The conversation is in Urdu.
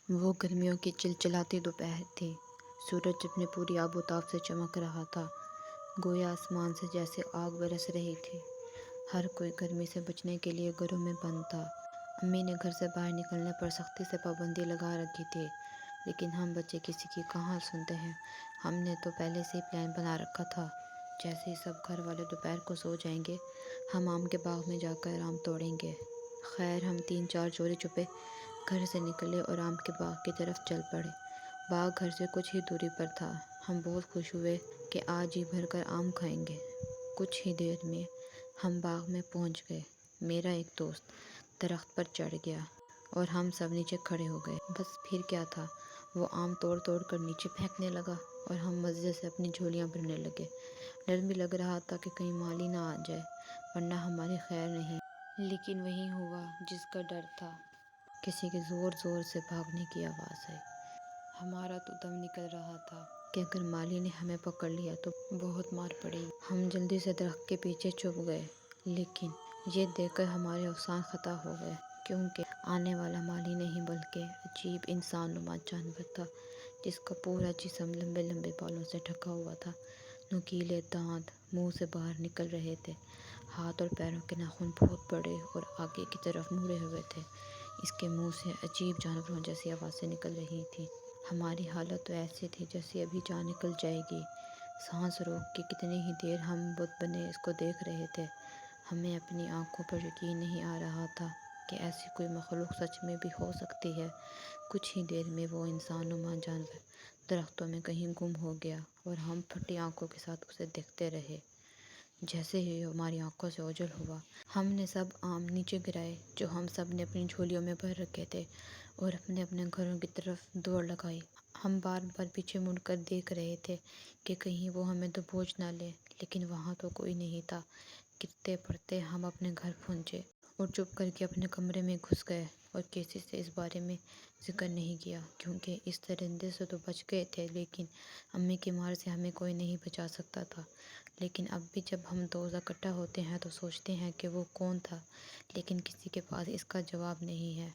وہ گرمیوں کی چلچلاتی دوپہر تھی۔ سورج اپنے پوری آب و تاب سے چمک رہا تھا، گویا آسمان سے جیسے آگ برس رہی تھی۔ ہر کوئی گرمی سے بچنے کے لیے گھروں میں بند تھا۔ امی نے گھر سے باہر نکلنے پر سختی سے پابندی لگا رکھی تھی، لیکن ہم بچے کسی کی کہاں سنتے ہیں۔ ہم نے تو پہلے سے ہی پلان بنا رکھا تھا، جیسے ہی سب گھر والے دوپہر کو سو جائیں گے، ہم آم کے باغ میں جا کر آم توڑیں گے۔ خیر ہم 3-4 چوری چھپے گھر سے نکلے اور آم کے باغ کی طرف چل پڑے۔ باغ گھر سے کچھ ہی دوری پر تھا۔ ہم بہت خوش ہوئے کہ آج ہی بھر کر آم کھائیں گے۔ کچھ ہی دیر میں ہم باغ میں پہنچ گئے۔ میرا ایک دوست درخت پر چڑھ گیا اور ہم سب نیچے کھڑے ہو گئے۔ بس پھر کیا تھا، وہ آم توڑ توڑ کر نیچے پھینکنے لگا اور ہم مزے سے اپنی جھولیاں بھرنے لگے۔ ڈر بھی لگ رہا تھا کہ کہیں مالی نہ آ جائے، ورنہ ہماری خیر نہیں۔ لیکن وہی ہوا جس کا ڈر تھا۔ کسی کے زور زور سے بھاگنے کی آواز آئی۔ ہمارا تو دم نکل رہا تھا کہ اگر مالی نے ہمیں پکڑ لیا تو بہت مار پڑے گی۔ ہم جلدی سے درخت کے پیچھے چھپ گئے، لیکن یہ دیکھ کر ہمارے افسان خطا ہو گئے، کیونکہ آنے والا مالی نہیں بلکہ عجیب انسان نما جانور تھا، جس کا پورا جسم لمبے لمبے بالوں سے ڈھکا ہوا تھا۔ نوکیلے دانت منہ سے باہر نکل رہے تھے۔ ہاتھ اور پیروں کے ناخن بہت بڑے اور آگے کی طرف مڑے ہوئے تھے۔ اس کے منہ سے عجیب جانوروں جیسی آوازیں نکل رہی تھیں۔ ہماری حالت تو ایسی تھی جیسے ابھی جان نکل جائے گی۔ سانس روک کے کتنی ہی دیر ہم بت بنے اس کو دیکھ رہے تھے۔ ہمیں اپنی آنکھوں پر یقین نہیں آ رہا تھا کہ ایسی کوئی مخلوق سچ میں بھی ہو سکتی ہے۔ کچھ ہی دیر میں وہ انسان نما جانور درختوں میں کہیں گم ہو گیا اور ہم پھٹی آنکھوں کے ساتھ اسے دیکھتے رہے۔ جیسے ہی ہماری آنکھوں سے اوجھل ہوا، ہم نے سب آم نیچے گرائے جو ہم سب نے اپنی جھولیوں میں بھر رکھے تھے، اور اپنے اپنے گھروں کی طرف دوڑ لگائی۔ ہم بار بار پیچھے مڑ کر دیکھ رہے تھے کہ کہیں وہ ہمیں دبوچ نہ لے، لیکن وہاں تو کوئی نہیں تھا۔ گرتے پڑتے ہم اپنے گھر پہنچے اور چپ کر کے اپنے کمرے میں گھس گئے اور کسی سے اس بارے میں ذکر نہیں کیا، کیونکہ اس درندے سے تو بچ گئے تھے، لیکن امی کی مار سے ہمیں کوئی نہیں بچا سکتا تھا۔ لیکن اب بھی جب ہم دوست اکٹھا ہوتے ہیں تو سوچتے ہیں کہ وہ کون تھا، لیکن کسی کے پاس اس کا جواب نہیں ہے۔